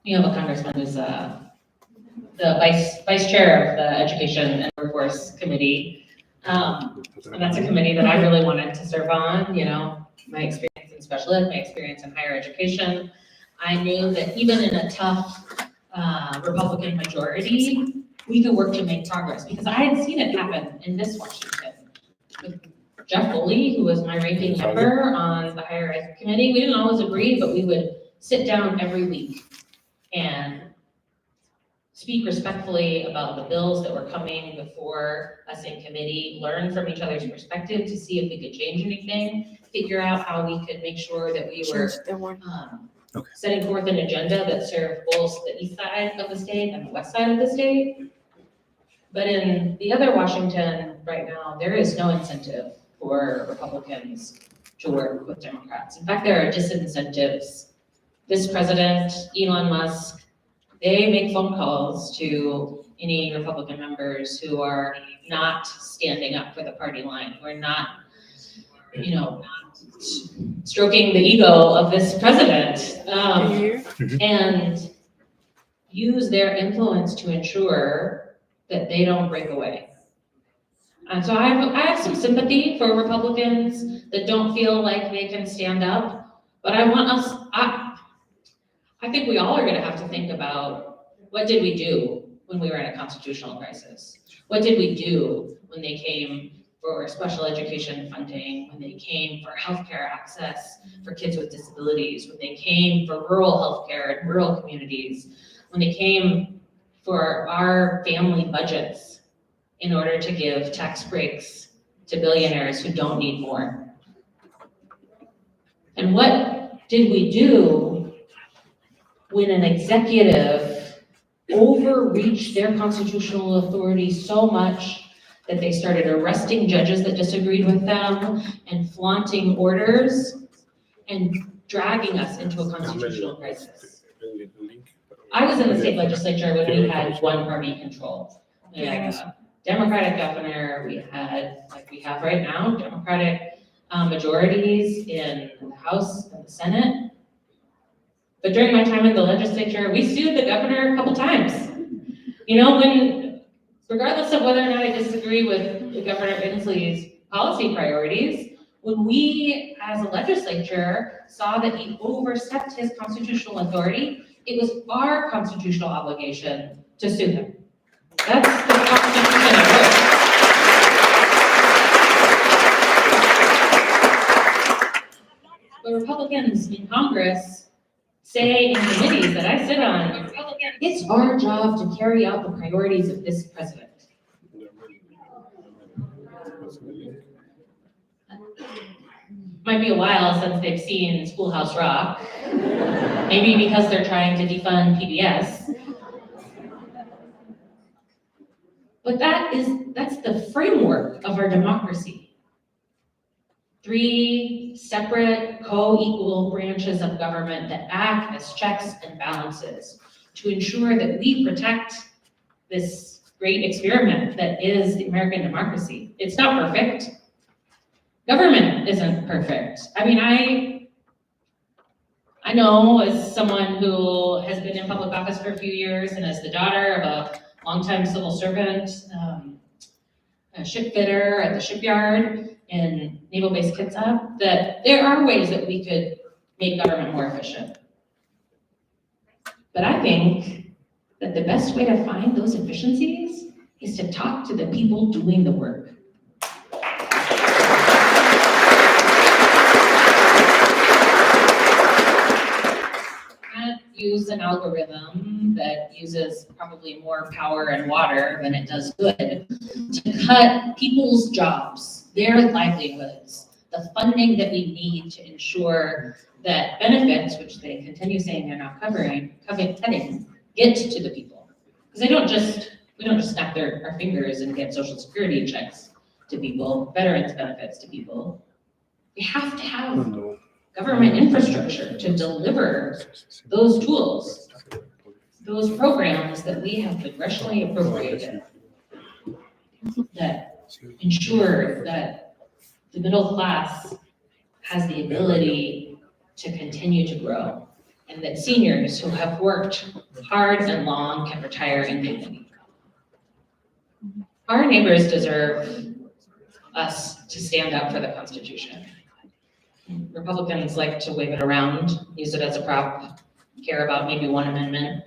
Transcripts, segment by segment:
you have a congressman who's the vice chair of the Education and Workforce Committee. And that's a committee that I really wanted to serve on, you know, my experience in special ed, my experience in higher education. I knew that even in a tough Republican majority, we could work to make progress, because I had seen it happen in this Washington. With Jeff Foley, who was my ranking member on the higher ed committee, we didn't always agree, but we would sit down every week and speak respectfully about the bills that were coming before us in committee, learn from each other's perspective to see if we could change anything, figure out how we could make sure that we were setting forth an agenda that served both the east side of the state and the west side of the state. But in the other Washington right now, there is no incentive for Republicans to work with Democrats. In fact, there are disincentives. This president, Elon Musk, they make phone calls to any Republican members who are not standing up for the party line, who are not, you know, stroking the ego of this president, and use their influence to ensure that they don't break away. And so I have some sympathy for Republicans that don't feel like they can stand up, but I want us, I think we all are gonna have to think about, what did we do when we were in a constitutional crisis? What did we do when they came for special education funding, when they came for healthcare access for kids with disabilities, when they came for rural healthcare in rural communities, when they came for our family budgets in order to give tax breaks to billionaires who don't need more? And what did we do when an executive overreached their constitutional authority so much that they started arresting judges that disagreed with them and flaunting orders and dragging us into a constitutional crisis? I was in the state legislature when we had one-party control. We had a Democratic governor, we had, like we have right now, Democratic majorities in the House and the Senate. But during my time in the legislature, we sued the governor a couple times. You know, when, regardless of whether or not I disagree with Governor Inslee's policy priorities, when we as a legislature saw that he overstepped his constitutional authority, it was our constitutional obligation to sue him. That's the Constitution at work. But Republicans in Congress say in committees that I sit on, it's our job to carry out the priorities of this president. Might be a while since they've seen Schoolhouse Rock, maybe because they're trying to defund PBS. But that's the framework of our democracy. 3 separate co-equal branches of government that act as checks and balances to ensure that we protect this great experiment that is the American democracy. It's not perfect. Government isn't perfect. I mean, I know as someone who has been in public office for a few years and as the daughter of a longtime civil servant, a ship fitter at the shipyard in Naval Base Kitsap, that there are ways that we could make government more efficient. But I think that the best way to find those efficiencies is to talk to the people doing the work. Use an algorithm that uses probably more power and water than it does good to cut people's jobs, their livelihoods, the funding that we need to ensure that benefits, which they continue saying they're not cutting, get to the people. Because we don't just snap our fingers and get Social Security checks to people, veterans benefits to people. We have to have government infrastructure to deliver those tools, those programs that we have congressionally appropriated that ensure that the middle class has the ability to continue to grow and that seniors who have worked hard and long can retire in dignity. Our neighbors deserve us to stand up for the Constitution. Republicans like to wave it around, use it as a prop, care about maybe one amendment.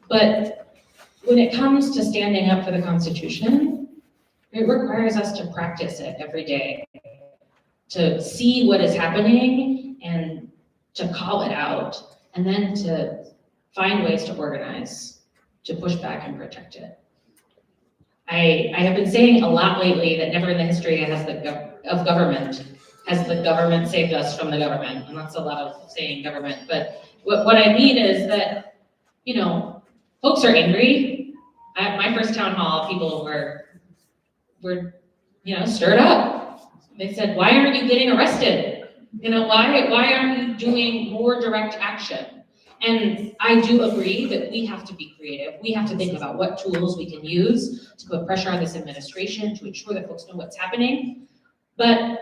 But when it comes to standing up for the Constitution, it requires us to practice it every day, to see what is happening and to call it out, and then to find ways to organize, to push back and protect it. I have been saying a lot lately that never in the history of government has the government saved us from the government, and that's a lot of saying government, but what I mean is that, you know, folks are angry. At my first town hall, people were stirred up. They said, why aren't you getting arrested? You know, why aren't you doing more direct action? And I do agree that we have to be creative. We have to think about what tools we can use to put pressure on this administration to ensure that folks know what's happening. But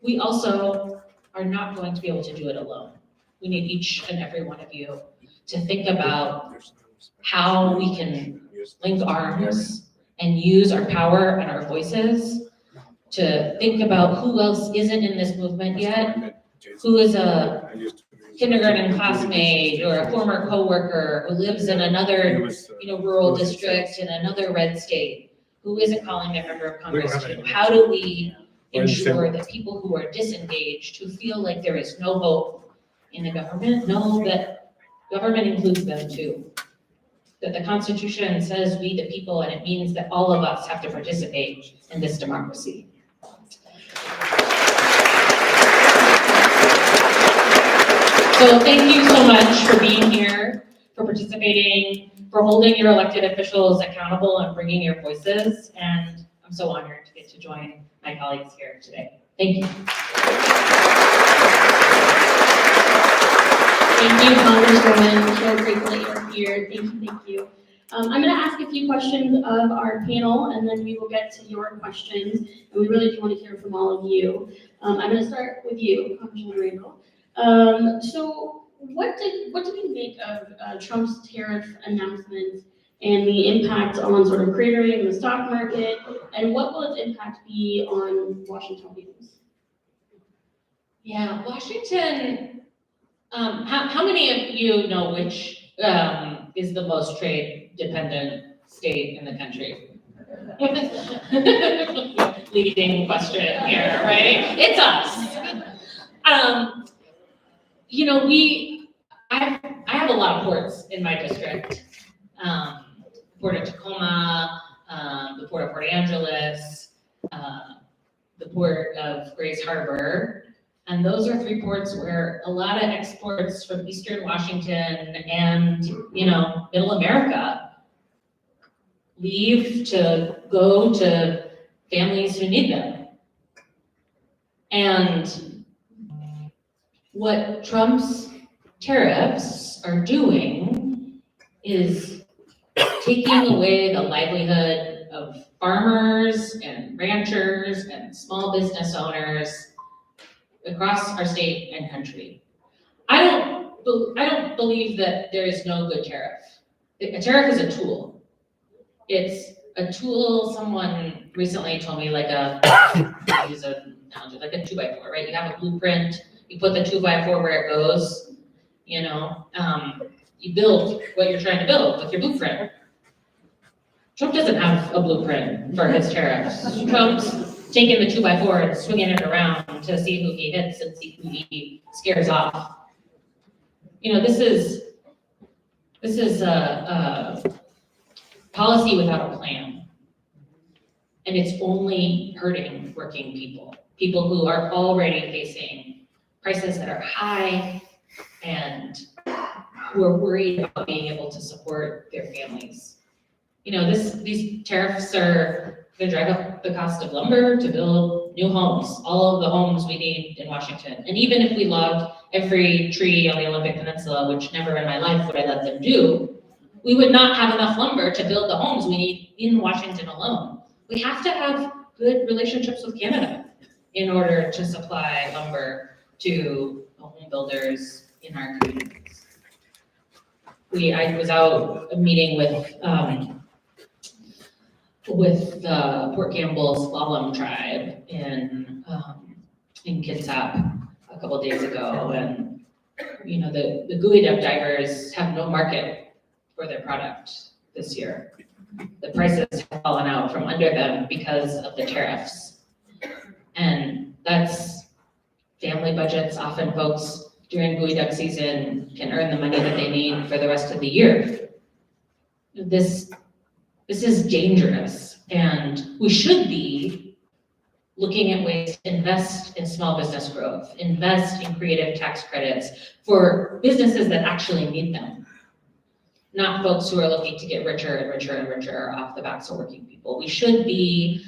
we also are not going to be able to do it alone. We need each and every one of you to think about how we can link arms and use our power and our voices to think about who else isn't in this movement yet, who is a kindergarten classmate or a former coworker who lives in another, rural district in another red state, who isn't calling their member of Congress to. How do we ensure that people who are disengaged, who feel like there is no hope in the government, know that government includes them too? That the Constitution says we the people, and it means that all of us have to participate in this democracy. So thank you so much for being here, for participating, for holding your elected officials accountable and bringing your voices. And I'm so honored to get to join my colleagues here today. Thank you. Thank you, Congresswoman. So grateful that you're here. Thank you. I'm going to ask a few questions of our panel, and then we will get to your questions. And we really do want to hear from all of you. I'm going to start with you, Congresswoman Randall. So what did you make of Trump's tariff announcement and the impact on sort of cratering the stock market, and what will its impact be on Washingtonians? Yeah, Washington, how many of you know which is the most trade-dependent state in the country? Leading question here, right? It's us. I have a lot of ports in my district. Port of Tacoma, the Port of Port Angeles, the Port of Grays Harbor. And those are three ports where a lot of exports from Eastern Washington and, Middle America leave to go to families who need them. And what Trump's tariffs are doing is taking away the livelihood of farmers and ranchers and small business owners across our state and country. I don't believe that there is no good tariff. A tariff is a tool. It's a tool. Someone recently told me like a 2x4, right? You have a blueprint, you put the 2x4 where it goes, you build what you're trying to build with your blueprint. Trump doesn't have a blueprint for his tariffs. Trump's taking the 2x4 and swinging it around to see who he hits and see who he scares off. This is a policy without a plan. And it's only hurting working people who are already facing prices that are high and who are worried about being able to support their families. These tariffs are going to drive up the cost of lumber to build new homes, all of the homes we need in Washington. And even if we logged every tree on the Olympic Peninsula, which never in my life would I let them do, we would not have enough lumber to build the homes we need in Washington alone. We have to have good relationships with Canada in order to supply lumber to the home builders in our communities. I was out meeting with the Port Gamble Slalom Tribe in Kitsap a couple days ago, and you know the GUI duck divers have no market for their product this year. The prices have fallen out from under them because of the tariffs, and that's family budgets. Often folks during GUI duck season can earn the money that they need for the rest of the year. This is dangerous, and we should be looking at ways to invest in small business growth, invest in creative tax credits for businesses that actually need them, not folks who are looking to get richer and richer and richer off the backs of working people. We should be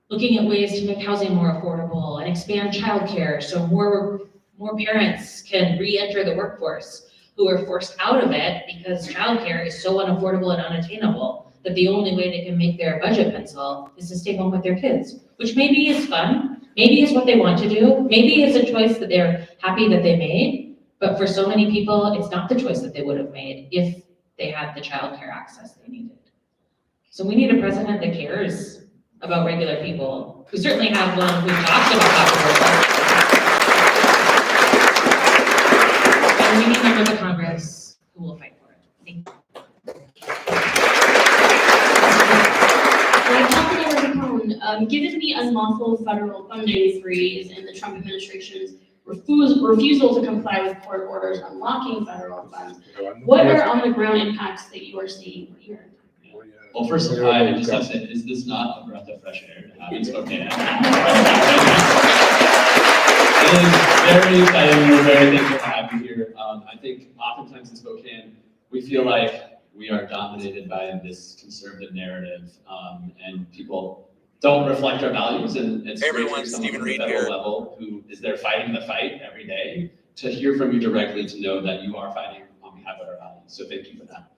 looking at ways to make housing more affordable and expand childcare so more parents can re-enter the workforce who are forced out of it because childcare is so unaffordable and unattainable that the only way they can make their budget pencil is to stay home with their kids, which maybe is fun, maybe is what they want to do, maybe is a choice that they're happy that they made, but for so many people, it's not the choice that they would have made if they had the childcare access they needed. So we need a president that cares about regular people. We certainly have one who talks about that. And we need members of Congress who will fight for it. Thank you. Given the unlawful federal funding freeze and the Trump administration's refusal to comply with court orders unlocking federal funds, what are on-the-ground impacts that you are seeing here? Well, first, I just have to say, is this not a breath of fresh air to have in Spokane? It is very exciting. We're very thankful to have you here. I think oftentimes in Spokane, we feel like we are dominated by this conservative narrative, and people don't reflect our values. And it's great for someone at the federal level who is there fighting the fight every day to hear from you directly, to know that you are fighting on behalf of our values. So thank you for that.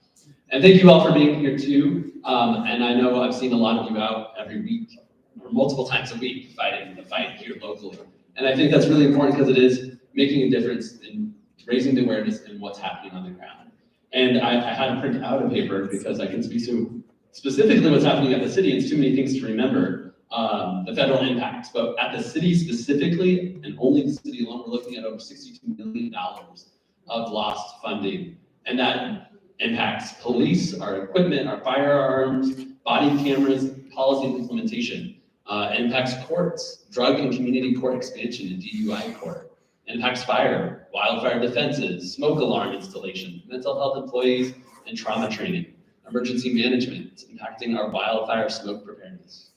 And thank you all for being here too. And I know I've seen a lot of you out every week or multiple times a week fighting the fight here locally. And I think that's really important because it is making a difference in raising the awareness in what's happening on the ground. And I had to print out a paper because I can speak to specifically what's happening at the city. It's too many things to remember, the federal impacts. But at the city specifically, and only the city alone, we're looking at over $62 million of lost funding. And that impacts police, our equipment, our firearms, body cameras, policy and implementation. Impacts courts, drug and community court expansion and DUI court. Impacts fire, wildfire defenses, smoke alarm installation, mental health employees, and trauma training. Emergency management, it's impacting our wildfire smoke preparedness.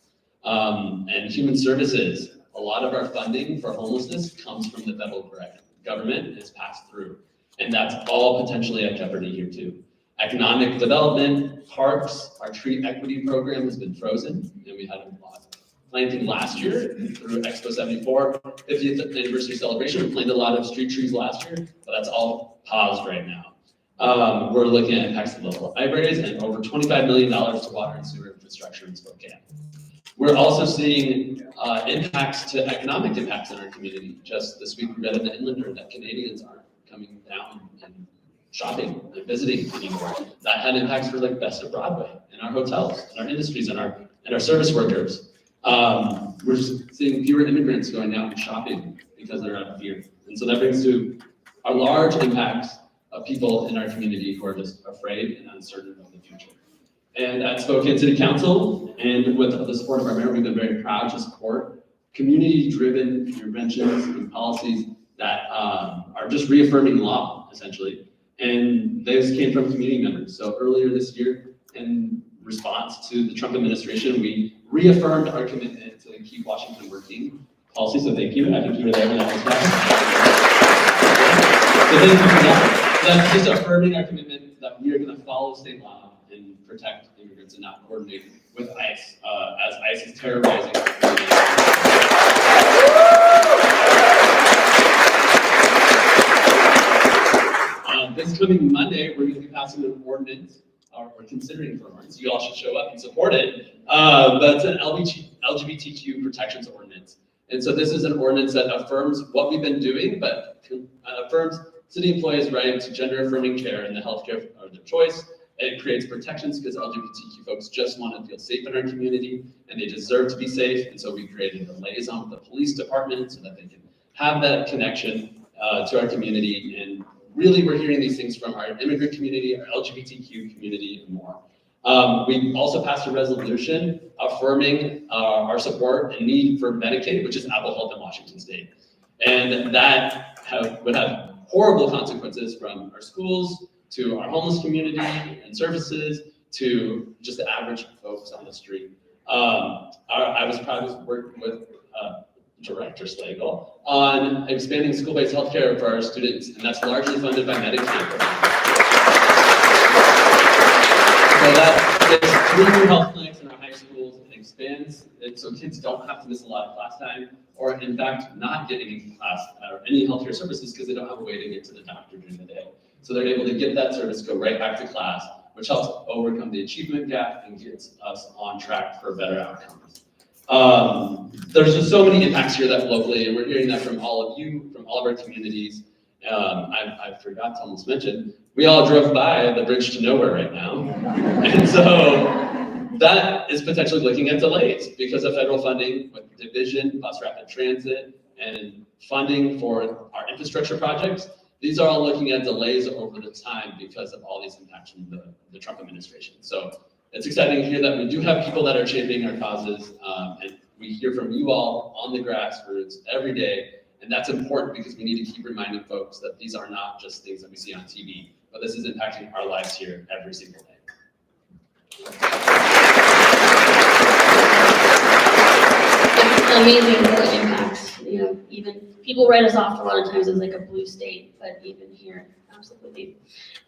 And human services, a lot of our funding for homelessness comes from the federal government and is passed through. And that's all potentially at jeopardy here too. Economic development, parks, our tree equity program has been frozen, and we had a planting last year through Expo 74, 50th anniversary celebration. We planted a lot of street trees last year, but that's all paused right now. We're looking at impacts to local libraries and over $25 million to water and sewer infrastructure in Spokane. We're also seeing impacts to economic impacts in our community. Just this week, we read in the Inlander that Canadians aren't coming down and shopping and visiting anymore. That had impacts for like Best of Broadway and our hotels and our industries and our service workers. We're just seeing fewer immigrants going out and shopping because they're out of fear. And so that brings to a large impacts of people in our community who are just afraid and uncertain of the future. And at Spokane City Council, and with the support of our mayor, we've been very proud to support community-driven interventions and policies that are just reaffirming law, essentially. And those came from community members. So earlier this year, in response to the Trump administration, we reaffirmed our commitment to keep Washington working policy. So thank you. I think you were there when that was passed. So thank you for that. That's just affirming our commitment that we are going to follow state law and protect immigrants and not coordinate with ICE as ICE is terrorizing our community. This coming Monday, we're going to be passing an ordinance, or we're considering an ordinance. You all should show up and support it. But it's an LGBTQ protections ordinance. And so this is an ordinance that affirms what we've been doing, but affirms city employees' right to gender-affirming care and the healthcare of their choice. And it creates protections because LGBTQ folks just want to feel safe in our community, and they deserve to be safe. And so we created a liaison with the police department so that they can have that connection to our community. And really, we're hearing these things from our immigrant community, our LGBTQ community, and more. We also passed a resolution affirming our support and need for Medicaid, which is Apple Health in Washington State. And that would have horrible consequences from our schools to our homeless community and services to just the average folks on the street. I was proud to work with Director Slagle on expanding school-based healthcare for our students, and that's largely funded by Medicaid. So that is 3 new health clinics in our high schools. It expands it so kids don't have to miss a lot of class time, or in fact, not get any class or any healthcare services because they don't have a way to get to the doctor during the day. So they're able to get that service, go right back to class, which helps overcome the achievement gap and gets us on track for better outcomes. There's just so many impacts here that locally, and we're hearing that from all of you, from all of our communities. I forgot to almost mention, we all drove by the bridge to nowhere right now. And so that is potentially looking at delays because of federal funding with division, bus rapid transit, and funding for our infrastructure projects. These are all looking at delays over the time because of all these impacts from the Trump administration. So it's exciting to hear that we do have people that are championing our causes, and we hear from you all on the grassroots every day. And that's important because we need to keep reminding folks that these are not just things that we see on TV, but this is impacting our lives here every single day. It's amazing what impacts, even people write us off a lot of times as like a blue state, but even here, absolutely.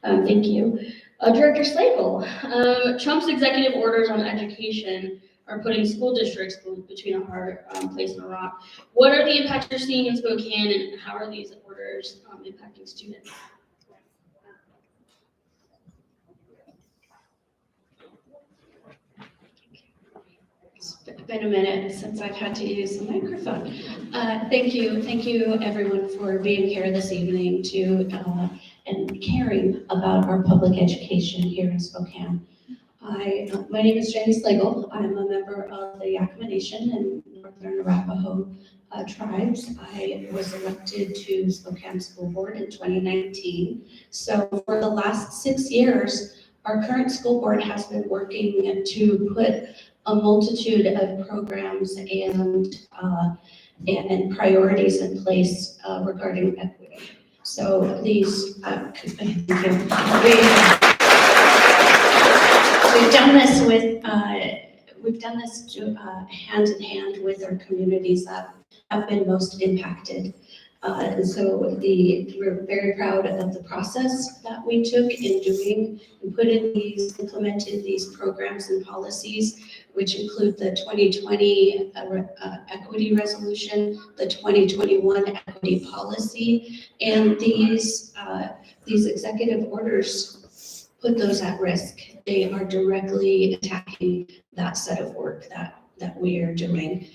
Thank you. Director Slagle, Trump's executive orders on education are putting school districts between a hard place and a rock. What are the impacts you're seeing in Spokane, and how are these orders impacting students? It's been a minute since I've had to use the microphone. Thank you everyone for being here this evening and caring about our public education here in Spokane. My name is Jenny Slagle. I'm a member of the Yakima Nation and Northern Arapaho tribes. I was elected to Spokane School Board in 2019. So for the last 6 years, our current school board has been working to put a multitude of programs and priorities in place regarding equity. So these, We've done this hand in hand with our communities that have been most impacted. And so we're very proud of the process that we took in doing and implemented these programs and policies, which include the 2020 equity resolution, the 2021 equity policy, and these executive orders put those at risk. They are directly attacking that set of work that we are doing.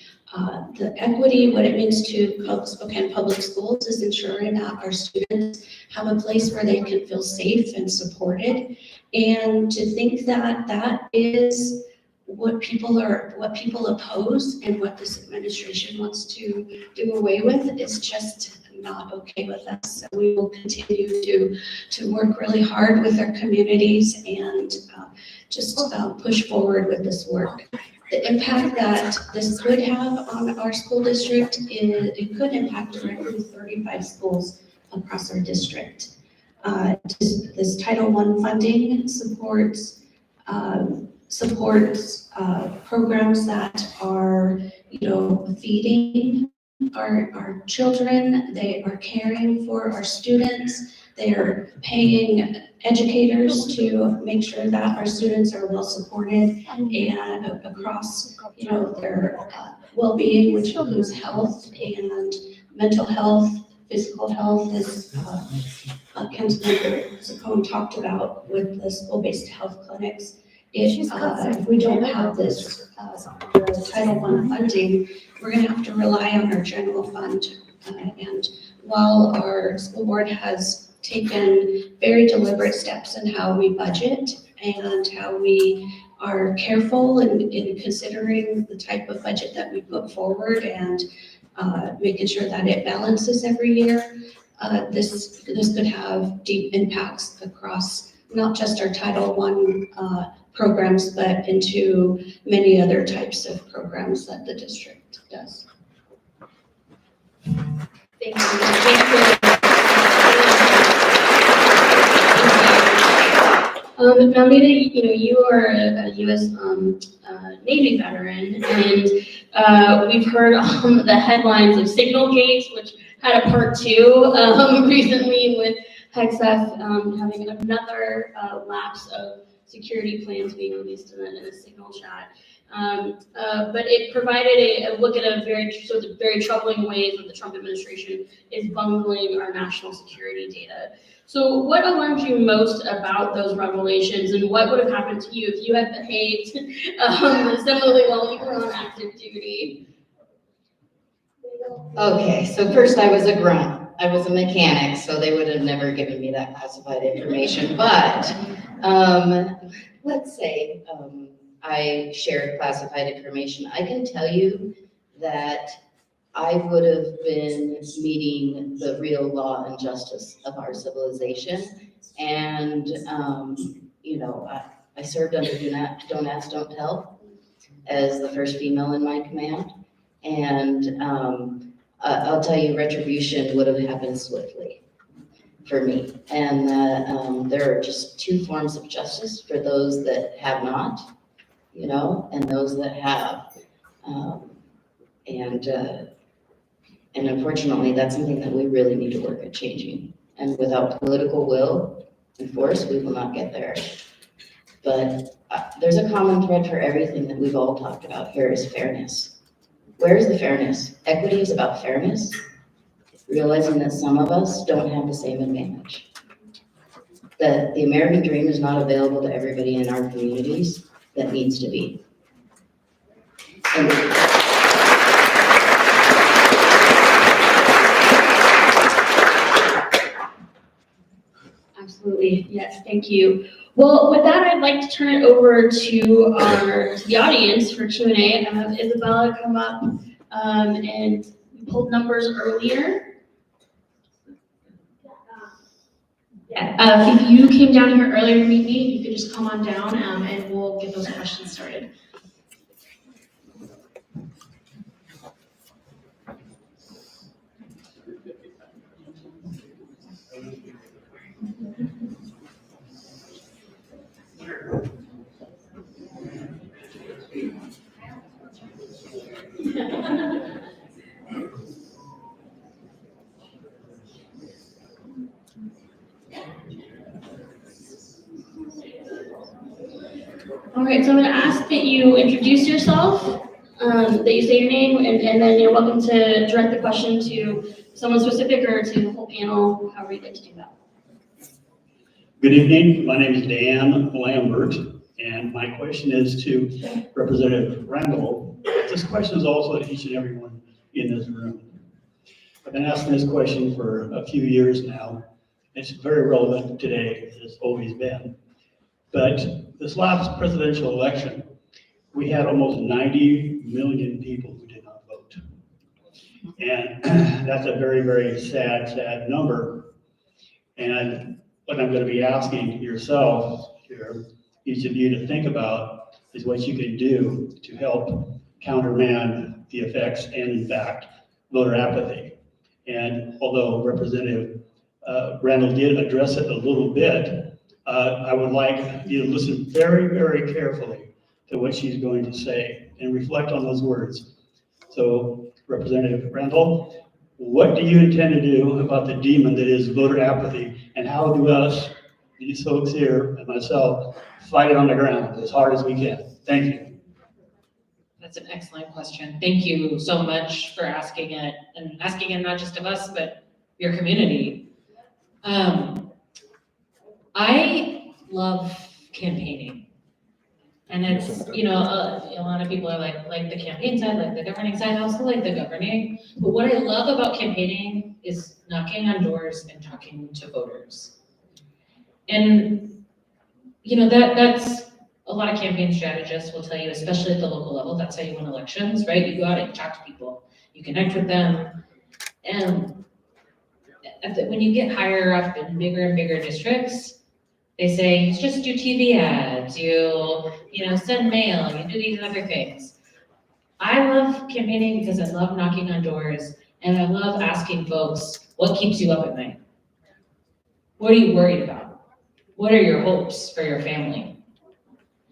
The equity, what it means to Spokane Public Schools is ensuring that our students have a place where they can feel safe and supported. And to think that that is what people oppose and what this administration wants to do away with is just not okay with us. So we will continue to work really hard with our communities and push forward with this work. The impact that this could have on our school district it could impact directly 35 schools across our district. This Title I funding supports programs that are, feeding our children. They are caring for our students. They are paying educators to make sure that our students are well supported and across, their well-being, which includes health and mental health, physical health, as Councilmember Spokane talked about with the school-based health clinics. if we don't have this the Title I funding, we're gonna have to rely on our general fund. And while our school board has taken very deliberate steps in how we budget and how we are careful in considering the type of budget that we put forward and making sure that it balances every year, this could have deep impacts across not just our Title I programs, but into many other types of programs that the district does. Thank you. Thank you. Now, Nita, you are a U.S. Navy veteran, and we've heard the headlines of Signal Gates, which had a part 2 recently with HEXF having another lapse of security plans being released in a Signal chat. But it provided a look at a very troubling ways that the Trump administration is bungling our national security data. So what alarms you most about those revelations, and what would have happened to you if you had behaved similarly while you were on active duty? Okay, so first I was a grunt. I was a mechanic, so they would have never given me that classified information. But let's say I shared classified information. I can tell you that I would have been meeting the real law and justice of our civilization. And, I served under Don't Ask, Don't Tell as the first female in my command. And I'll tell you, retribution would have happened swiftly for me. And there are just 2 forms of justice for those that have not, and those that have. And unfortunately, that's something that we really need to work at changing. And without political will and force, we will not get there. But there's a common thread for everything that we've all talked about here is fairness. Where is the fairness? Equity is about fairness, realizing that some of us don't have the same advantage. That the American dream is not available to everybody in our communities that needs to be. And Absolutely, yes, thank you. Well, with that, I'd like to turn it over to the audience for Q&A. I have Isabella come up, and we pulled numbers earlier. If you came down here earlier to meet me, you could just come on down, and we'll get those questions started. All right, so I'm going to ask that you introduce yourself, that you say your name, and then you're welcome to direct the question to someone specific or to the whole panel, however you'd like to do that. Good evening. My name is Dan Lambert, and my question is to Representative Randall. This question is also to each and everyone in this room. I've been asking this question for a few years now. It's very relevant today, as it's always been. But this last presidential election, we had almost 90 million people who did not vote. And that's a very, very sad number. And what I'm going to be asking yourself here, each of you to think about, is what you can do to help countermand the effects and, in fact, voter apathy. And although Representative Randall did address it a little bit, I would like you to listen very, very carefully to what she's going to say and reflect on those words. So, Representative Randall, what do you intend to do about the demon that is voter apathy, and how do us, these folks here, and myself, fight it on the ground as hard as we can? Thank you. That's an excellent question. Thank you so much for asking it, and asking it not just of us, but your community. I love campaigning. And it's, a lot of people are like the campaign side, like the governing side, I also like the governing. But what I love about campaigning is knocking on doors and talking to voters. And, that's a lot of campaign strategists will tell you, especially at the local level, that's how you win elections, right? You go out and you talk to people, you connect with them. And when you get higher up in bigger and bigger districts, they say, you just do TV ads, you send mail, you do these other things. I love campaigning because I love knocking on doors and I love asking folks, what keeps you up at night? What are you worried about? What are your hopes for your family?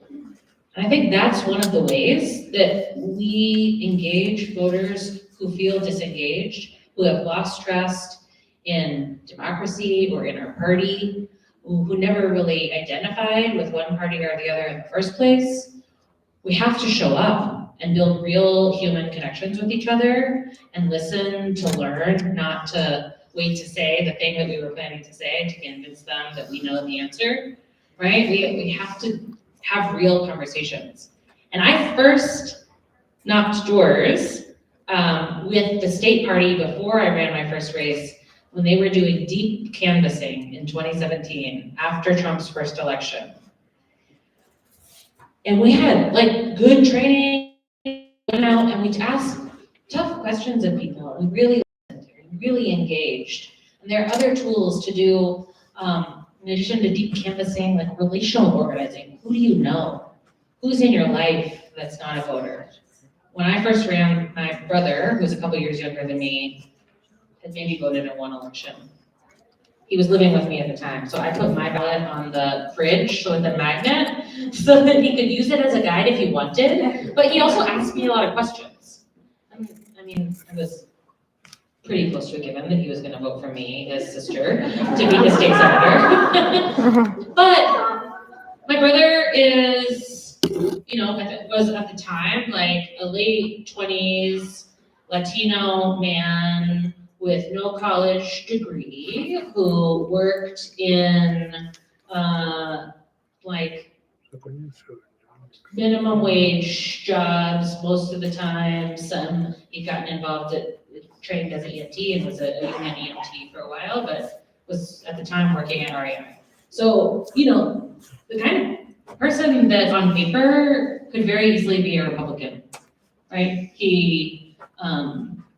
And I think that's one of the ways that we engage voters who feel disengaged, who have lost trust in democracy or in our party, who never really identified with one party or the other in the first place. We have to show up and build real human connections with each other and listen to learn, not to wait to say the thing that we were planning to say to convince them that we know the answer, right? We have to have real conversations. And I first knocked doors with the state party before I ran my first race, when they were doing deep canvassing in 2017 after Trump's first election. And we had good training, went out and we asked tough questions of people, and we really listened, really engaged. And there are other tools to do, in addition to deep canvassing, like relational organizing. Who do you know? Who's in your life that's not a voter? When I first ran, my brother, who's a couple years younger than me, had maybe voted in one election. He was living with me at the time, so I put my ballot on the fridge with a magnet so that he could use it as a guide if he wanted. But he also asked me a lot of questions. I was pretty close to a given that he was gonna vote for me, his sister, to be the state senator. But my brother is, was at the time like a late 20s Latino man with no college degree who worked in minimum wage jobs most of the time. Some he'd gotten involved trained as an EMT and was a union EMT for a while, but was at the time working at REI. So, the kind of person that on paper could very easily be a Republican, right? He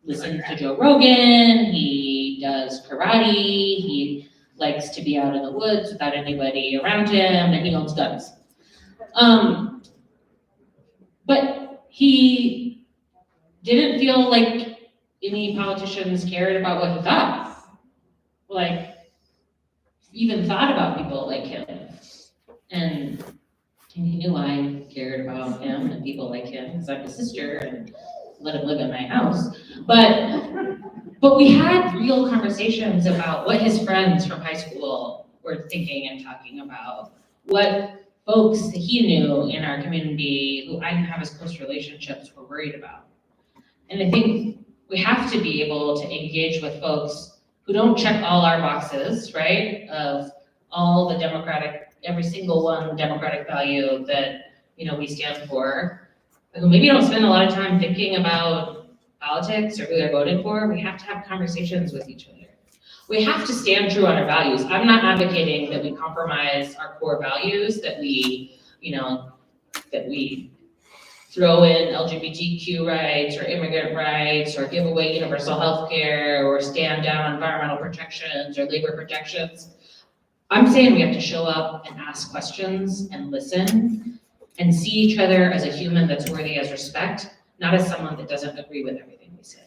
listens to Joe Rogan, he does karate, he likes to be out in the woods without anybody around him, and he owns guns. But he didn't feel like any politicians cared about what he thought. Even thought about people like him. And he knew I cared about him and people like him, because I'm his sister and let him live in my house. But we had real conversations about what his friends from high school were thinking and talking about, what folks that he knew in our community who I didn't have as close relationships were worried about. And I think we have to be able to engage with folks who don't check all our boxes, right? Of all the every single one democratic value that, we stand for, who maybe don't spend a lot of time thinking about politics or who they're voting for. We have to have conversations with each other. We have to stand true on our values. I'm not advocating that we compromise our core values, that we throw in LGBTQ rights or immigrant rights or give away universal health care or stand down on environmental protections or labor protections. I'm saying we have to show up and ask questions and listen and see each other as a human that's worthy as respect, not as someone that doesn't agree with everything we say.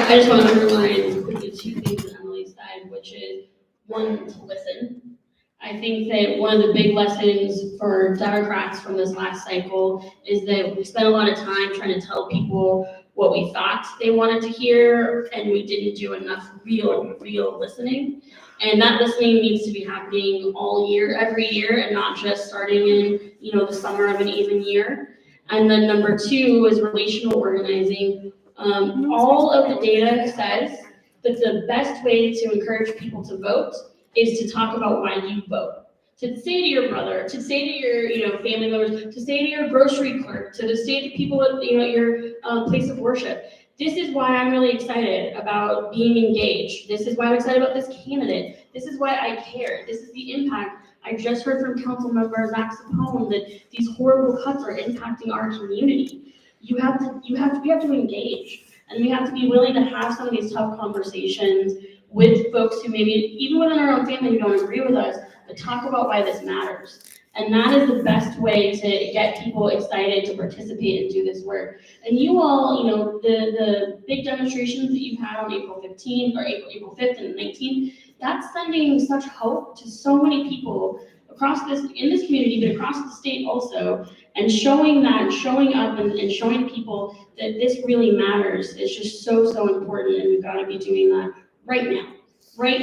I just want to underline quickly two things on Emily's side, which is one, to listen. I think that one of the big lessons for Democrats from this last cycle is that we spent a lot of time trying to tell people what we thought they wanted to hear, and we didn't do enough real listening. And that listening needs to be happening all year, every year, and not just starting in, the summer of an even year. And then number two is relational organizing. All of the data says that the best way to encourage people to vote is to talk about why you vote. To say to your brother, to say to your, family members, to say to your grocery clerk, to say to people at, your place of worship. This is why I'm really excited about being engaged. This is why I'm excited about this candidate. This is why I care. This is the impact. I just heard from council member Zach Sapone that these horrible cuts are impacting our community. We have to engage, and we have to be willing to have some of these tough conversations with folks who maybe, even within our own family, who don't agree with us, but talk about why this matters. And that is the best way to get people excited to participate and do this work. And you all, the big demonstrations that you've had on April 15th or April 5th and 19th, that's sending such hope to so many people in this community, but across the state also, and showing up and showing people that this really matters is just so, so important, and we've got to be doing that right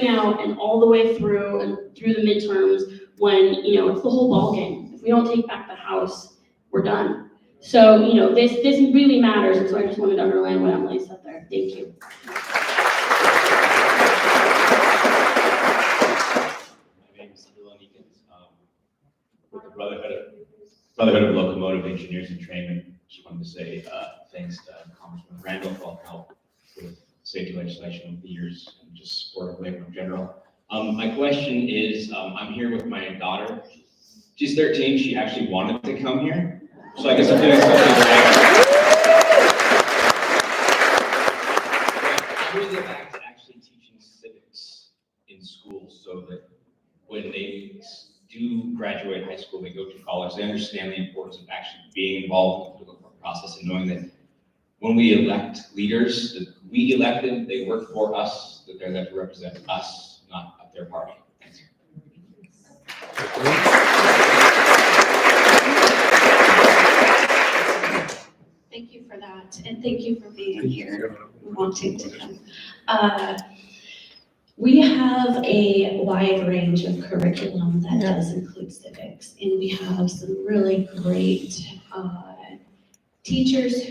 now, and all the way through the midterms when, it's the whole ballgame. If we don't take back the House, we're done. So, this really matters, and so I just wanted to underline what Emily said there. Thank you. My name is with the Brotherhood of Locomotive Engineers and Trainmen. Just wanted to say thanks to Congressman Randall for all the help with safety legislation over the years and just support of labor in general. My question is, I'm here with my daughter. She's 13. She actually wanted to come here, so I guess I'm doing something right. I want to get back to actually teaching civics in schools so that when they do graduate high school, they go to college, they understand the importance of actually being involved in the political process and knowing that when we elect leaders, that we elect them, they work for us, that they're there to represent us, not their party. Thanks. Thank you for that, and thank you for being here, wanting to come. We have a wide range of curriculum that does include civics, and we have some really great educators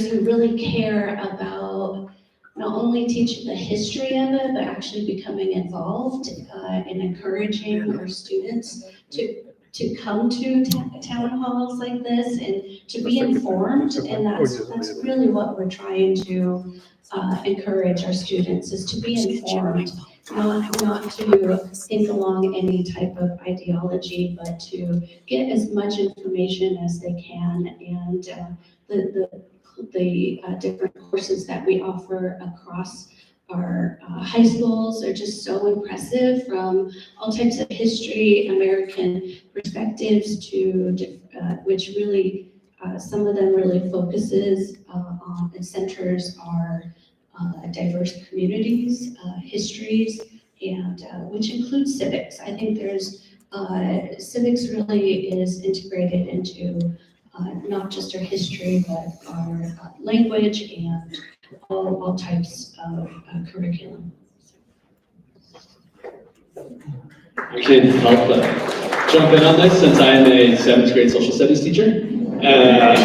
who really care about not only teaching the history of it, but actually becoming involved and encouraging our students to come to town halls like this and to be informed. And that's really what we're trying to encourage our students, is to be informed, not to think along any type of ideology, but to get as much information as they can. And the different courses that we offer across our high schools are just so impressive, from all types of history, American perspectives, to which really some of them really focuses on and centers our diverse communities, histories, and which includes civics. I think there's civics really is integrated into not just our history, but our language and all types of curriculum. I can help jump in on this since I am a 7th grade social studies teacher. And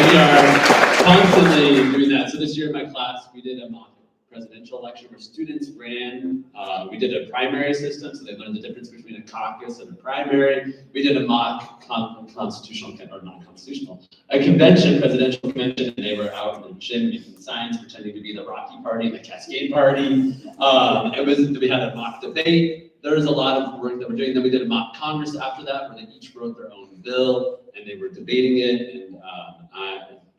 we are constantly doing that. So this year in my class, we did a mock presidential election where students ran. We did a primary system, so they learned the difference between a caucus and a primary. We did a mock constitutional, or non-constitutional, a convention, presidential convention, and they were out in the gym making signs, pretending to be the Rocky Party, the Cascade Party. We had a mock debate. There was a lot of work that we're doing. Then we did a mock Congress after that, where they each wrote their own bill, and they were debating it. And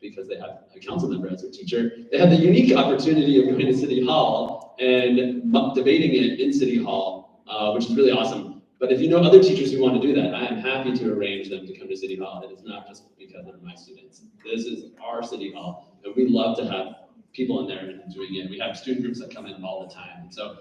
because they had a council member as their teacher, they had the unique opportunity of going to City Hall and debating it in City Hall, which is really awesome. But if you know other teachers who want to do that, I am happy to arrange them to come to City Hall. It is not just because they're my students. This is our City Hall, and we love to have people in there and doing it. We have student groups that come in all the time. And so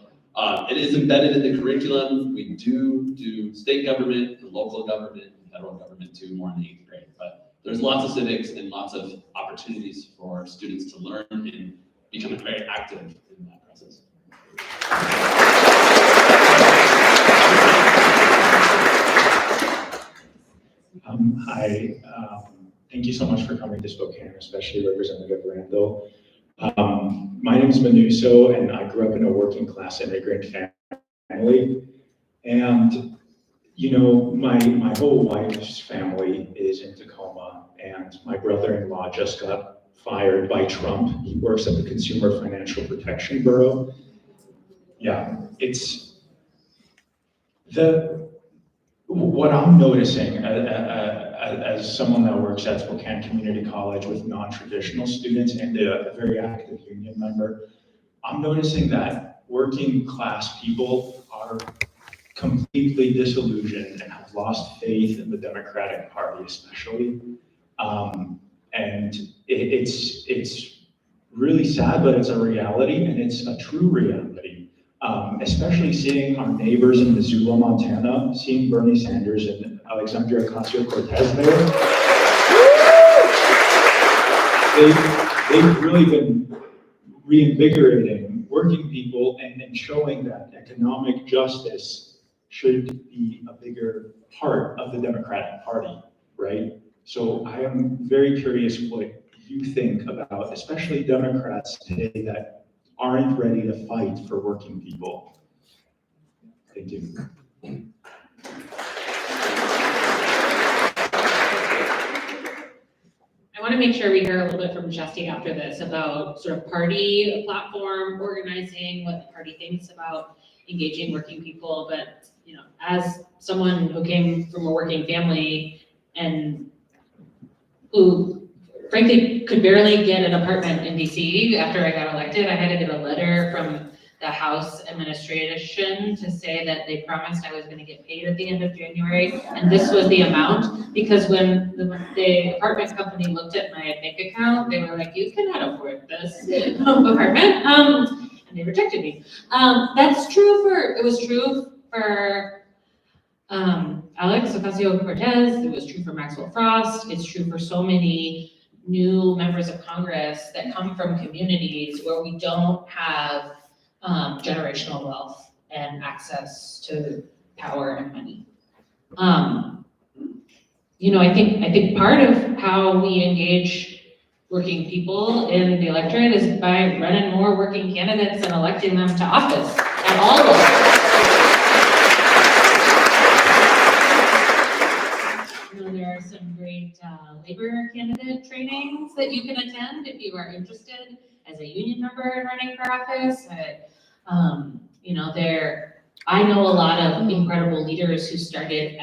it is embedded in the curriculum. We do state government, and local government, and federal government too, more in the 8th grade. But there's lots of civics and lots of opportunities for students to learn and become very active in that process. Hi, thank you so much for coming to Spokane, especially Representative Randall. My name is Manuso, and I grew up in a working class immigrant family. family. And, you know, my whole wife's family is in Tacoma, and my brother-in-law just got fired by Trump. He works at the Consumer Financial Protection Bureau. Yeah, it's what I'm noticing as someone that works at Spokane Community College with non-traditional students and a very active union member, I'm noticing that working class people are completely disillusioned and have lost faith in the Democratic Party especially. And it's really sad, but it's a reality, and it's a true reality. Especially seeing our neighbors in Missoula, Montana, seeing Bernie Sanders and Alexandria Ocasio-Cortez there. They've really been reinvigorating working people and showing that economic justice should be a bigger part of the Democratic Party, right? So I am very curious what you think about, especially Democrats today that aren't ready to fight for working people. Thank you. I want to make sure we hear a little bit from Chesty after this about sort of party platform organizing, what the party thinks about engaging working people. But, you know, as someone who came from a working family and who frankly could barely get an apartment in DC after I got elected, I had to get a letter from the House administration to say that they promised I was going to get paid at the end of January, and this was the amount, because when the apartment company looked at my bank account, they were like, you cannot afford this apartment, and they rejected me. It was true for Alex Ocasio-Cortez, it was true for Maxwell Frost, it's true for so many new members of Congress that come from communities where we don't have generational wealth and access to power and money. You know, I think part of how we engage working people in the electorate is by running more working candidates and electing them to office at all levels. You know, there are some great labor candidate trainings that you can attend if you are interested as a union member in running for office. You know, I know a lot of incredible leaders who started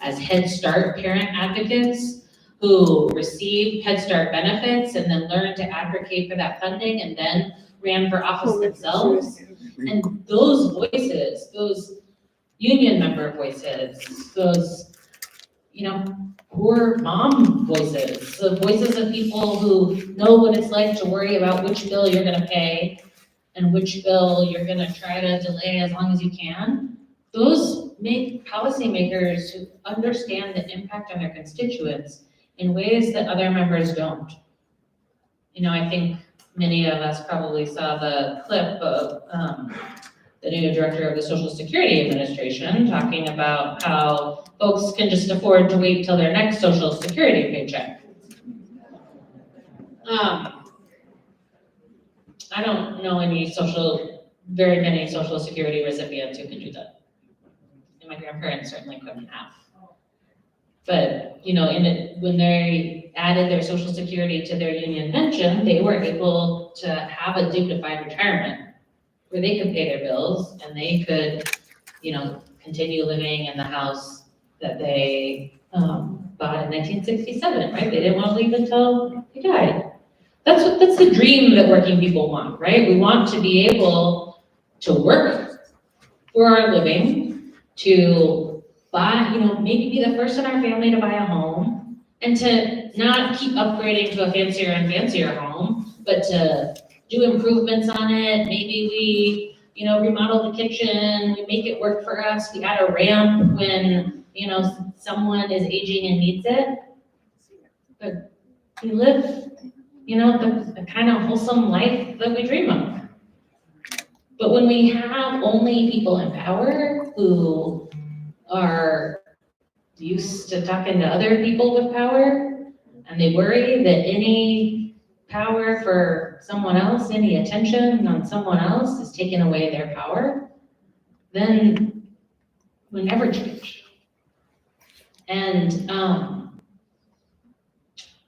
as Head Start parent advocates, who received Head Start benefits and then learned to advocate for that funding and then ran for office themselves. And those voices, those union member voices, those, you know, poor mom voices, the voices of people who know what it's like to worry about which bill you're gonna pay and which bill you're gonna try to delay as long as you can, those make policymakers who understand the impact on their constituents in ways that other members don't. You know, I think many of us probably saw the clip of the new director of the Social Security Administration talking about how folks can just afford to wait till their next Social Security paycheck. I don't know very many Social Security recipients who can do that. And my grandparents certainly couldn't have. But, you know, when they added their Social Security to their union pension, they were able to have a dignified retirement where they could pay their bills and they could, you know, continue living in the house that they bought in 1967, right? They didn't want to leave until they died. That's the dream that working people want, right? We want to be able to work for our living, to buy, you know, maybe be the first in our family to buy a home, and to not keep upgrading to a fancier and fancier home, but to do improvements on it. Maybe we, you know, remodel the kitchen, we make it work for us, we add a ramp when, you know, someone is aging and needs it. But we live, you know, the kind of wholesome life that we dream of. But when we have only people in power who are used to talking to other people with power, and they worry that any power for someone else, any attention on someone else is taking away their power, then would never change. And,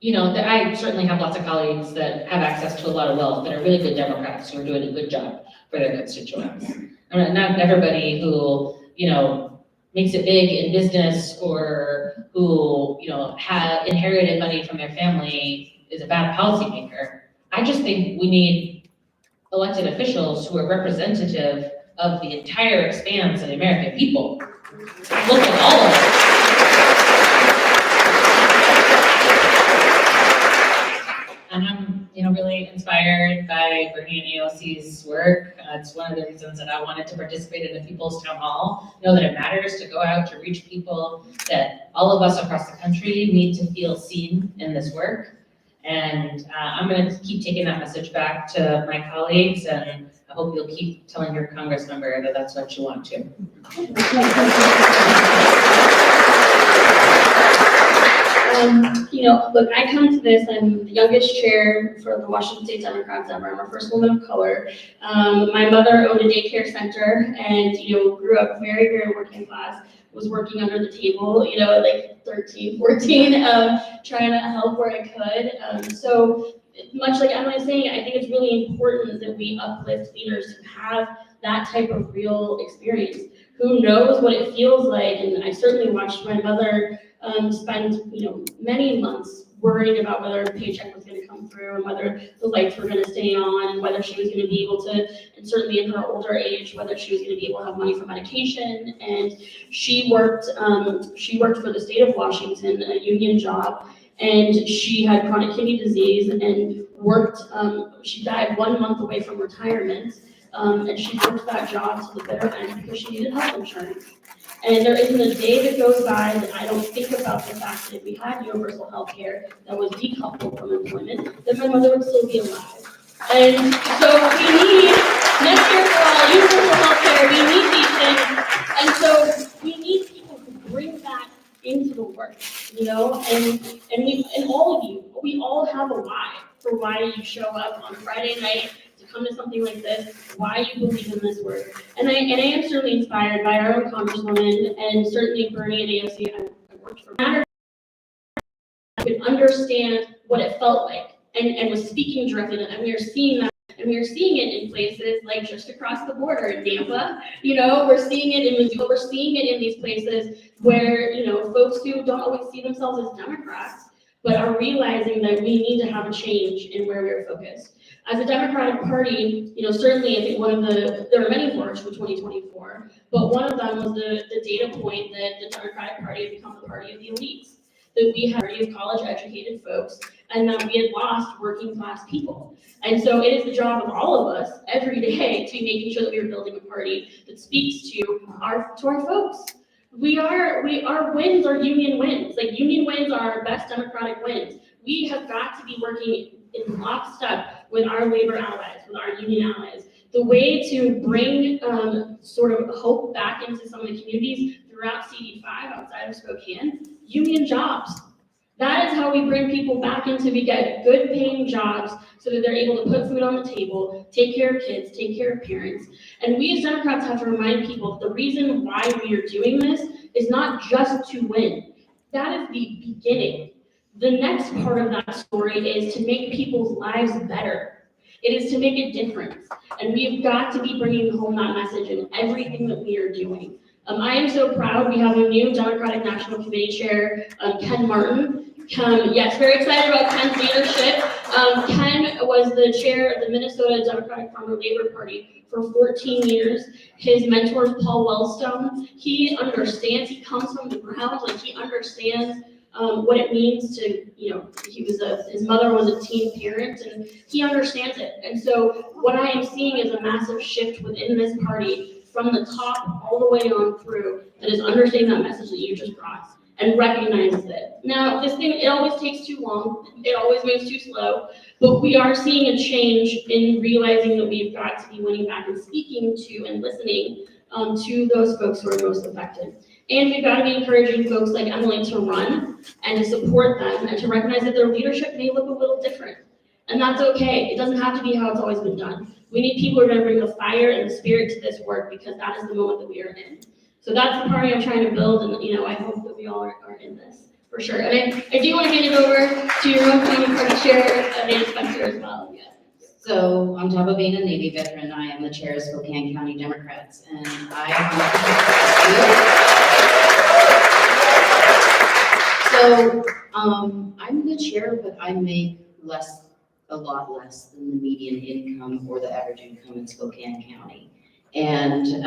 you know, I certainly have lots of colleagues that have access to a lot of wealth that are really good Democrats who are doing a good job for their constituents. And not everybody who, you know, makes it big in business or who, you know, inherited money from their family is a bad policymaker. I just think we need elected officials who are representative of the entire expanse of the American people. Look at all of it. And I'm, you know, really inspired by Bernie and AOC's work. It's one of the reasons that I wanted to participate in the People's Townhall. Know that it matters to go out to reach people, that all of us across the country need to feel seen in this work. And I'm going to keep taking that message back to my colleagues, and I hope you'll keep telling your Congress member that that's what you want to. You know, look, I come to this, I'm the youngest chair for the Washington State Democrats ever. I'm a first woman of color. My mother owned a daycare center and, you know, grew up very, very working class, was working under the table, you know, like 13, 14, trying to help where I could. So much like Emily was saying, I think it's really important that we uplift leaders who have that type of real experience, who knows what it feels like. And I certainly watched my mother spend, you know, many months worrying about whether a paycheck was going to come through and whether the lights were going to stay on and whether she was going to be able to, and certainly in her older age, whether she was going to be able to have money for medication. And she worked for the state of Washington, a union job, and she had chronic kidney disease and worked, she died 1 month away from retirement, and she worked that job to the bitter end because she needed health insurance. And there isn't a day that goes by that I don't think about the fact that if we had universal health care that was decoupled from employment, that my mother would still be alive. And so we need Medicare for all, universal health care, we need these things. And so we need people who bring that into the work, you know, and all of you, we all have a why for why you show up on Friday night to come to something like this, why you believe in this work. And I am certainly inspired by our own Congresswoman and certainly Bernie and AOC. I worked for Matter. I could understand what it felt like and was speaking directly to them. And we are seeing that. And we are seeing it in places like just across the border in Nampa, you know, we're seeing it in Missoula, we're seeing it in these places where, you know, folks who don't always see themselves as Democrats, but are realizing that we need to have a change in where we're focused. As a Democratic Party, you know, certainly I think there are many forks for 2024, but one of them was the data point that the Democratic Party had become the party of the elites, that we had a party of college educated folks, and that we had lost working class people. And so it is the job of all of us every day to be making sure that we are building a party that speaks to our folks. Our wins are union wins. Like union wins are our best Democratic wins. We have got to be working in lockstep with our labor allies, with our union allies. The way to bring sort of hope back into some of the communities throughout CD5 outside of Spokane, union jobs. That is how we bring people back we get good paying jobs so that they're able to put food on the table, take care of kids, take care of parents. And we as Democrats have to remind people the reason why we are doing this is not just to win. That is the beginning. The next part of that story is to make people's lives better. It is to make a difference. And we've got to be bringing home that message in everything that we are doing. I am so proud we have a new Democratic National Committee Chair, Ken Martin. Yes, very excited about Ken's leadership. Ken was the chair of the Minnesota Democratic Farmer Labor Party for 14 years. His mentor is Paul Wellstone. He understands, he comes from the ground, like he understands what it means to, you know, his mother was a teen parent and he understands it. And so what I am seeing is a massive shift within this party from the top all the way on through that is understanding that message that you just brought and recognizes it. Now, this thing, it always takes too long. It always moves too slow, but we are seeing a change in realizing that we've got to be winning back and speaking to and listening to those folks who are most affected. And we've got to be encouraging folks like Emily to run and to support them and to recognize that their leadership may look a little different. And that's okay. It doesn't have to be how it's always been done. We need people who are gonna bring the fire and the spirit to this work because that is the moment that we are in. So that's the party I'm trying to build, and I hope that we all are in this, for sure. And I do wanna hand it over to your own county party chair, Dan Spencer, as well. Yeah. So on top of being a Navy veteran, I am the chair of Spokane County Democrats, and I'm the chair, but I make a lot less than the median income or the average income in Spokane County. And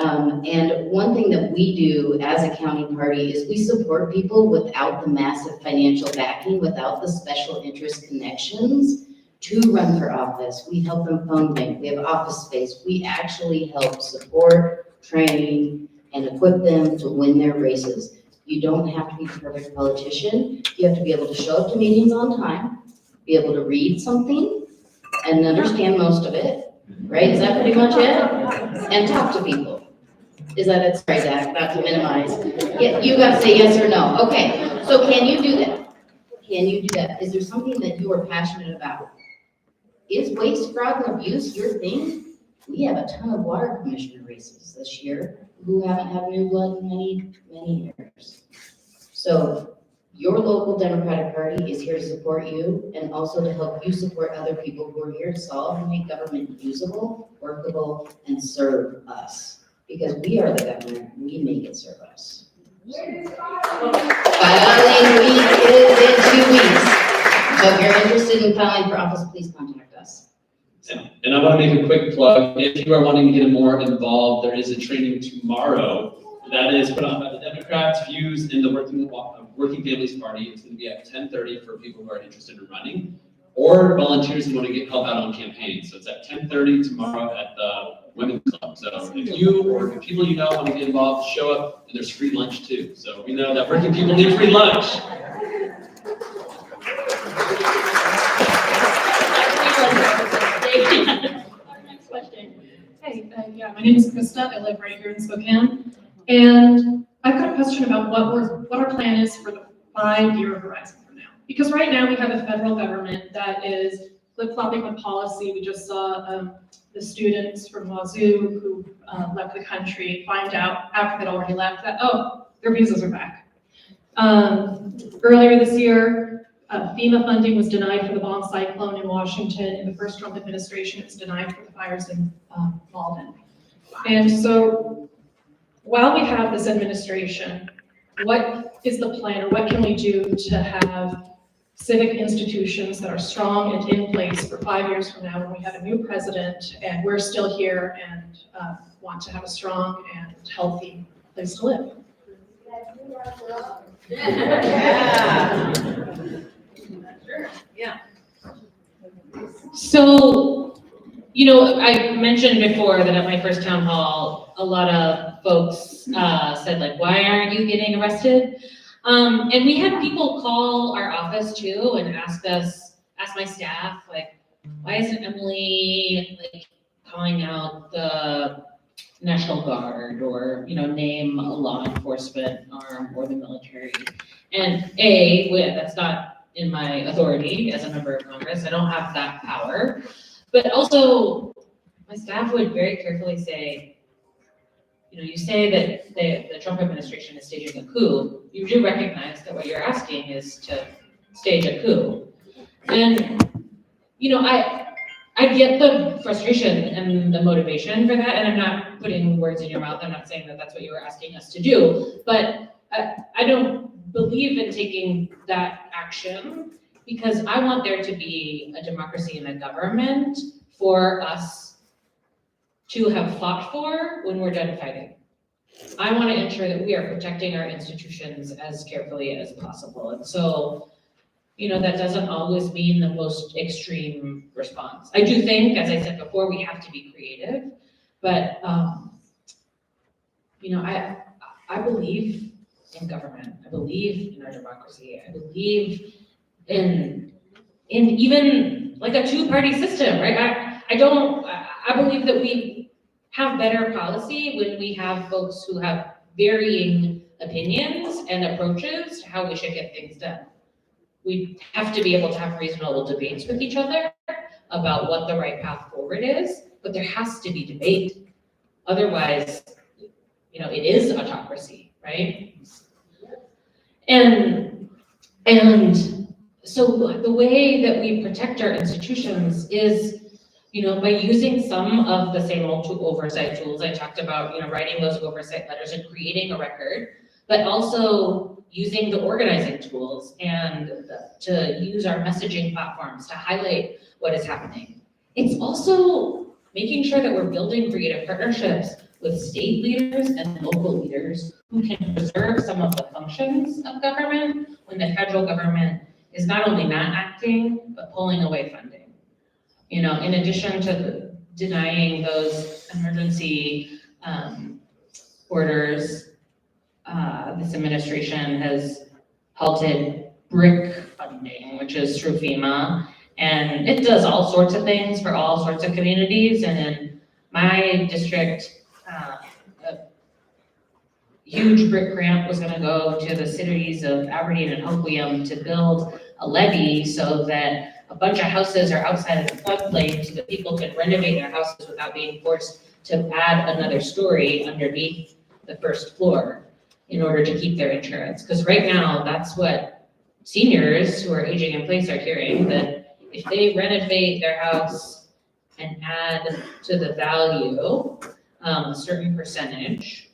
one thing that we do as a county party is we support people without the massive financial backing, without the special interest connections to run for office. We help them phone bank, we have office space. We actually help support, train, and equip them to win their races. You don't have to be a perfect politician. You have to be able to show up to meetings on time, be able to read something and understand most of it, right? Is that pretty much it? And talk to people. Is that it? Sorry, Zach, not to minimize. Yeah, you got to say yes or no. Okay, so can you do that? Can you do that? Is there something that you are passionate about? Is waste, fraud, and abuse your thing? We have a ton of water commissioner races this year who haven't had new blood in many, many years. So your local Democratic Party is here to support you and also to help you support other people who are here to solve and make government usable, workable, and serve us. Because we are the government, we make it serve us. Filing week is in 2 weeks. So if you're interested in filing for office, please contact us. And I want to make a quick plug. If you are wanting to get more involved, there is a training tomorrow that is put on by the Democrats, Views, and the Working Families Party. It's going to be at 10:30 for people who are interested in running, or volunteers who want to get help out on campaigns. So it's at 10:30 tomorrow at the Women's Club. So if you or if people you know want to get involved, show up, and there's free lunch too. So we know that working people need free lunch. Next question. Hey, yeah, my name is Krista. I live right here in Spokane. And I've got a question about what our plan is for the 5-year horizon from now. Because right now we have a federal government that is flip-flopping with policy. We just saw the students from Wazoo who left the country find out after they'd already left that, oh, their visas are back. Earlier this year, FEMA funding was denied for the bomb cyclone in Washington. In the first Trump administration, it was denied for the fires in Malden. And so while we have this administration, what is the plan, or what can we do to have civic institutions that are strong and in place for 5 years from now when we have a new president and we're still here and want to have a strong and healthy place to live? Yeah. So, I mentioned before that at my first town hall, a lot of folks said like, why aren't you getting arrested? And we had people call our office too and ask my staff, like, why isn't Emily like calling out the National Guard or, name a law enforcement arm or the military? And that's not in my authority as a member of Congress. I don't have that power. But also, my staff would very carefully say, you say that the Trump administration is staging a coup. You do recognize that what you're asking is to stage a coup. And, I get the frustration and the motivation for that, and I'm not putting words in your mouth. I'm not saying that that's what you were asking us to do, but I don't believe in taking that action because I want there to be a democracy and a government for us to have fought for when we're done fighting. I want to ensure that we are protecting our institutions as carefully as possible. And so, that doesn't always mean the most extreme response. I do think, as I said before, we have to be creative, but, I believe in government. I believe in our democracy. I believe in even like a two-party system, right? I believe that we have better policy when we have folks who have varying opinions and approaches to how we should get things done. We have to be able to have reasonable debates with each other, about what the right path forward is, but there has to be debate. Otherwise, it is autocracy, right? And so the way that we protect our institutions is, by using some of the same old oversight tools I talked about, writing those oversight letters and creating a record, but also using the organizing tools and to use our messaging platforms to highlight what is happening. It's also making sure that we're building creative partnerships with state leaders and local leaders who can preserve some of the functions of government when the federal government is not only not acting, but pulling away funding. In addition to denying those emergency orders, this administration has halted BRIC funding, which is through FEMA, and it does all sorts of things for all sorts of communities. And in my district, a huge BRIC grant was going to go to the cities of Aberdeen and Hoquiam to build a levee so that a bunch of houses are outside of the floodplain so that people can renovate their houses without being forced to add another story underneath the first floor in order to keep their insurance. Because right now, that's what seniors who are aging in place are hearing, that if they renovate their house and add to the value a certain percentage,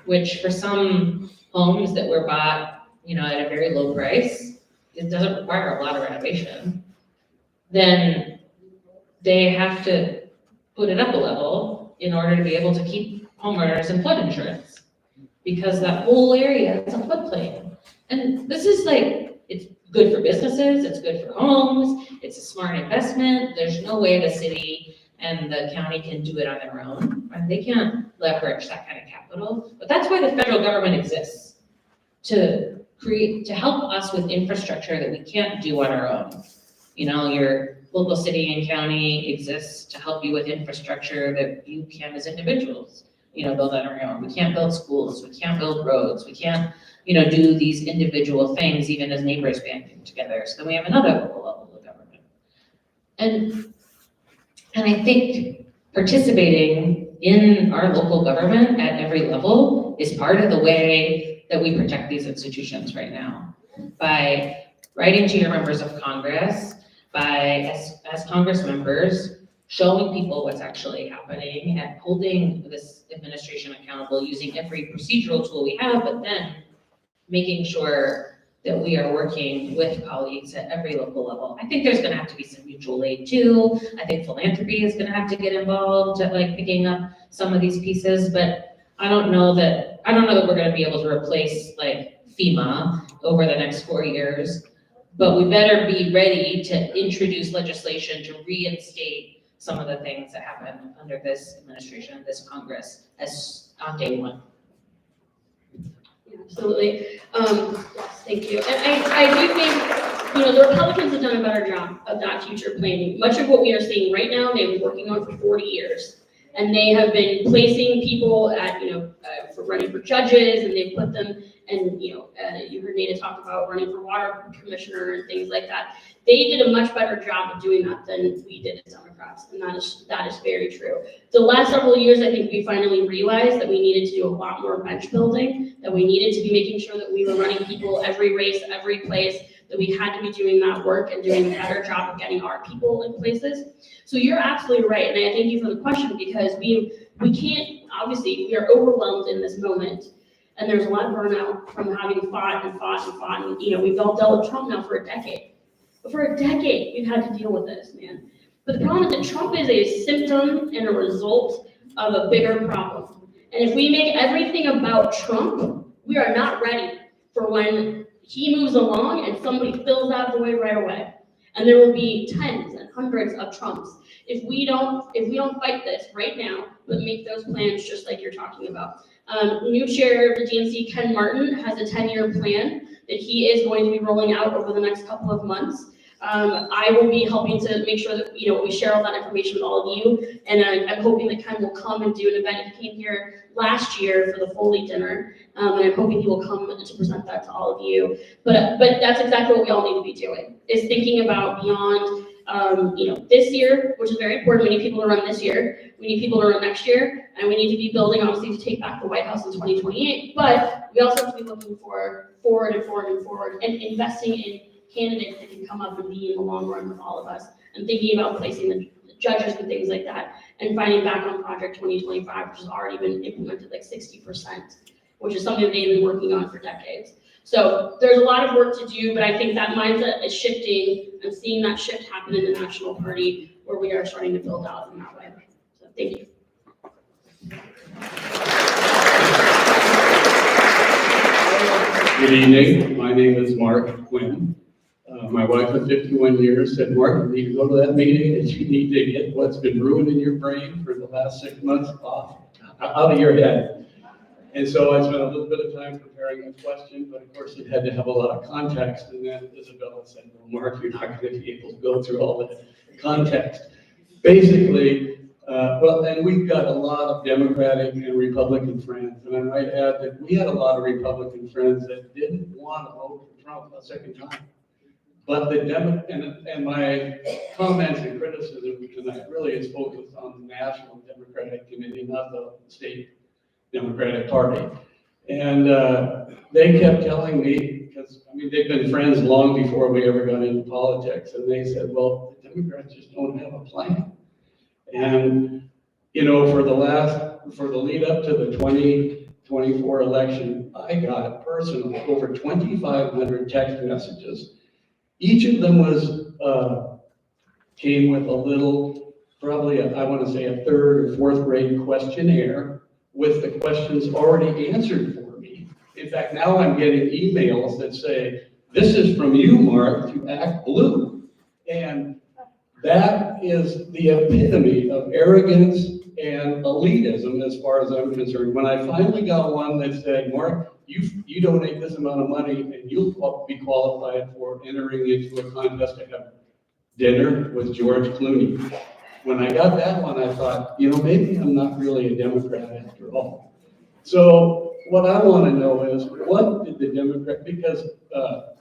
which for some homes that were bought, at a very low price, it doesn't require a lot of renovation, then they have to put it up a level in order to be able to keep homeowners in flood insurance, because that whole area is a floodplain. And this is it's good for businesses, it's good for homes, it's a smart investment. There's no way the city and the county can do it on their own, right? They can't leverage that kind of capital. But that's why the federal government exists, to help us with infrastructure that we can't do on our own. Your local city and county exists to help you with infrastructure that you can as individuals, build on our own. We can't build schools, we can't build roads, we can't, do these individual things even as neighbors banding together. So then we have another level of government. And I think participating in our local government at every level is part of the way that we protect these institutions right now. By writing to your members of Congress, by, as Congress members, showing people what's actually happening and holding this administration accountable using every procedural tool we have, but then making sure that we are working with colleagues at every local level. I think there's gonna have to be some mutual aid too. I think philanthropy is gonna have to get involved at picking up some of these pieces, but I don't know that we're gonna be able to replace FEMA over the next 4 years, but we better be ready to introduce legislation to reinstate some of the things that happened under this administration, this Congress, as on day one. Absolutely. Yes, thank you. And I do think, the Republicans have done a better job of that future planning. Much of what we are seeing right now, they've been working on for 40 years. And they have been placing people at, for running for judges, and they've put them, and, you heard Nita talk about running for water commissioner and things like that. They did a much better job of doing that than we did as Democrats, and that is very true. The last several years, I think we finally realized that we needed to do a lot more bench building, that we needed to be making sure that we were running people every race, every place, that we had to be doing that work and doing a better job of getting our people in places. So you're absolutely right, and I thank you for the question, because we can't, obviously, we are overwhelmed in this moment, and there's a lot of burnout from having fought, and we've all dealt with Trump now for a decade. But for a decade, we've had to deal with this, man. But the problem is that Trump is a symptom and a result of a bigger problem. And if we make everything about Trump, we are not ready for when he moves along and somebody fills out the way right away. And there will be tens and hundreds of Trumps if we don't fight this right now, but make those plans just like you're talking about. New chair of the DNC, Ken Martin, has a 10-year plan that he is going to be rolling out over the next couple of months. I will be helping to make sure that we share all that information with all of you, and I'm hoping that Ken will come and do an event. He came here last year for the Foley dinner, and I'm hoping he will come to present that to all of you. But that's exactly what we all need to be doing, is thinking about beyond this year, which is very important. We need people to run this year. We need people to run next year, and we need to be building, obviously, to take back the White House in 2028. But we also have to be looking forward and investing in candidates that can come up and be in the long run with all of us, and thinking about placing the judges and things like that, and finding back on Project 2025, which has already been implemented like 60%, which is something that they've been working on for decades. So there's a lot of work to do, but I think that mindset is shifting, and seeing that shift happen in the national party, where we are starting to build out in that way. So thank you. Good evening, my name is Mark Quinn. My wife of 51 years said, Mark, you need to go to that meeting, and you need to get what's been ruined in your brain for the last 6 months off, out of your head. And so I spent a little bit of time preparing a question, but of course it had to have a lot of context. And then Isabella said, well, Mark, you're not going to be able to go through all the context. Basically, and we've got a lot of Democratic and Republican friends. And I might add that we had a lot of Republican friends that didn't want to vote for Trump a second time. But and my comments and criticism tonight really is focused on the National Democratic Committee, not the state Democratic Party. And they kept telling me, because I mean, they've been friends long before we ever got into politics, and they said, well, the Democrats just don't have a plan. And, for the lead up to the 2024 election, I got personally over 2,500 text messages. Each of them came with a little, probably I want to say a third or fourth grade questionnaire with the questions already answered for me. In fact, now I'm getting emails that say, this is from you, Mark, to act blue. And that is the epitome of arrogance and elitism as far as I'm concerned. When I finally got one that said, Mark, you donate this amount of money and you'll be qualified for entering into a contest to have dinner with George Clooney. When I got that one, I thought, maybe I'm not really a Democrat after all. So what I want to know is, what did the Democrat, because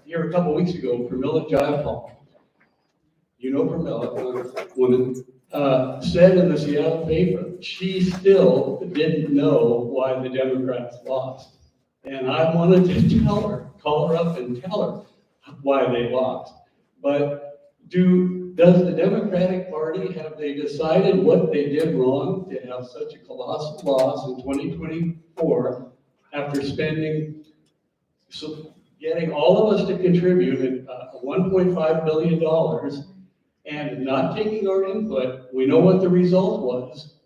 here a couple weeks ago, Pramila Jayapal, Pramila, woman, said in the Seattle paper, she still didn't know why the Democrats lost. And I wanted to call her up and tell her why they lost. But does the Democratic Party, have they decided what they did wrong to have such a colossal loss in 2024 after getting all of us to contribute $1.5 billion and not taking our input? We know what the result was.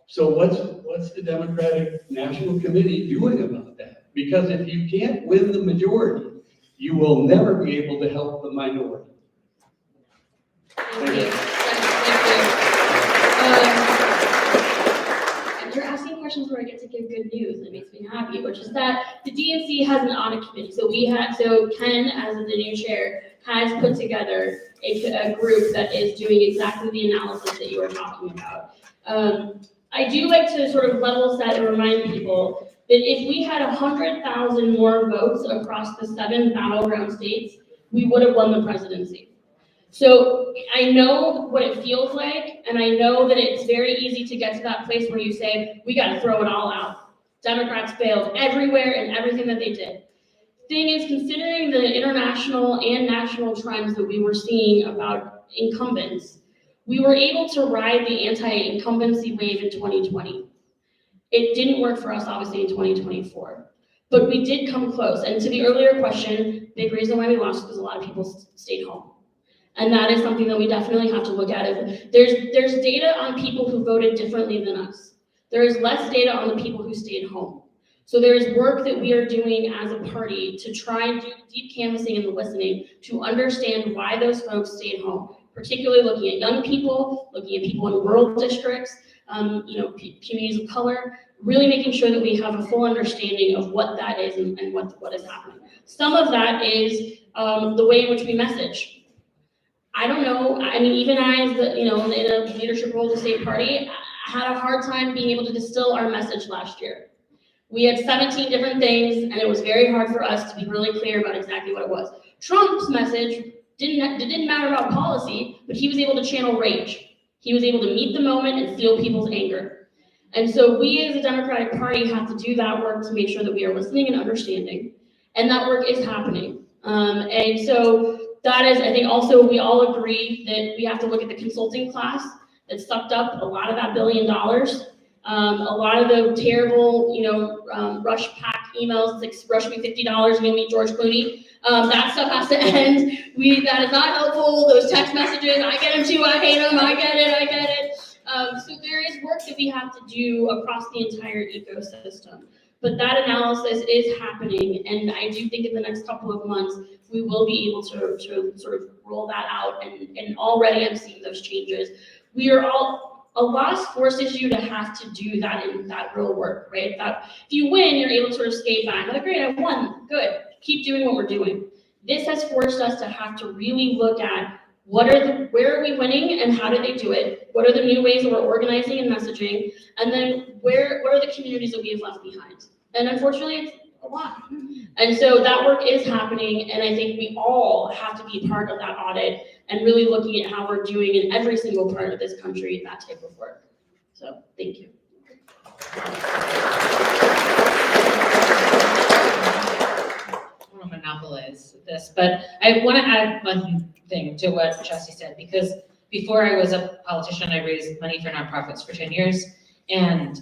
So what's the Democratic National Committee doing about that? Because if you can't win the majority, you will never be able to help the minority. Thank you. And you're asking questions where I get to give good news, and it makes me happy, which is that the DNC has an audit committee. So Ken, as the new chair, has put together a group that is doing exactly the analysis that you were talking about. I do like to sort of level set and remind people that if we had 100,000 more votes across the 7 battleground states, we would have won the presidency. So I know what it feels like, and I know that it's very easy to get to that place where you say, we got to throw it all out. Democrats failed everywhere and everything that they did. Thing is, considering the international and national trends that we were seeing about incumbents, we were able to ride the anti-incumbency wave in 2020. It didn't work for us, obviously, in 2024, but we did come close. And to the earlier question, big reason why we lost is because a lot of people stayed home. And that is something that we definitely have to look at. There's data on people who voted differently than us. There is less data on the people who stayed home. So there is work that we are doing as a party to try and do deep canvassing and listening to understand why those folks stayed home, particularly looking at young people, looking at people in rural districts, communities of color, really making sure that we have a full understanding of what that is and what is happening. Some of that is the way in which we message. I don't know, I mean, even I, as in a leadership role of the state party, I had a hard time being able to distill our message last year. We had 17 different things, and it was very hard for us to be really clear about exactly what it was. Trump's message it didn't matter about policy, but he was able to channel rage. He was able to meet the moment and feel people's anger. And so we as a Democratic Party have to do that work to make sure that we are listening and understanding. And that work is happening. And so that is, I think also we all agree that we have to look at the consulting class that sucked up a lot of that $1 billion. A lot of the terrible, rush pack emails, like rush me $50 and you'll meet George Clooney. That stuff has to end. That is not helpful. Those text messages, I get them too, I hate them, I get it. So there is work that we have to do across the entire ecosystem. But that analysis is happening, and I do think in the next couple of months, we will be able to sort of roll that out, and already I'm seeing those changes. A loss forces you to have to do that in that real work, right? That if you win, you're able to sort of skate back, like, great, I won, good, keep doing what we're doing. This has forced us to have to really look at where are we winning and how do they do it? What are the new ways that we're organizing and messaging? And then what are the communities that we have left behind? And unfortunately, it's a lot. And so that work is happening, and I think we all have to be part of that audit and really looking at how we're doing in every single part of this country that type of work. So, thank you. I want to monopolize this, but I want to add one thing to what Chelsea said, because before I was a politician, I raised money for nonprofits for 10 years, and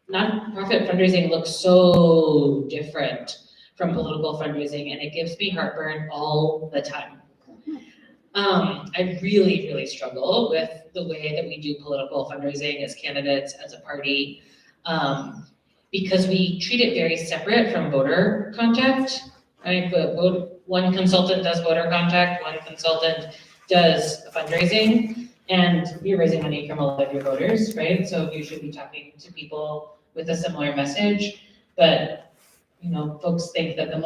nonprofit fundraising looks so different from political fundraising, and it gives me heartburn all the time. I really, really struggle with the way that we do political fundraising as candidates, as a party, because we treat it very separate from voter contact, right? One consultant does voter contact, one consultant does fundraising, and you're raising money from a lot of your voters, right? So you should be talking to people with a similar message, but folks think that the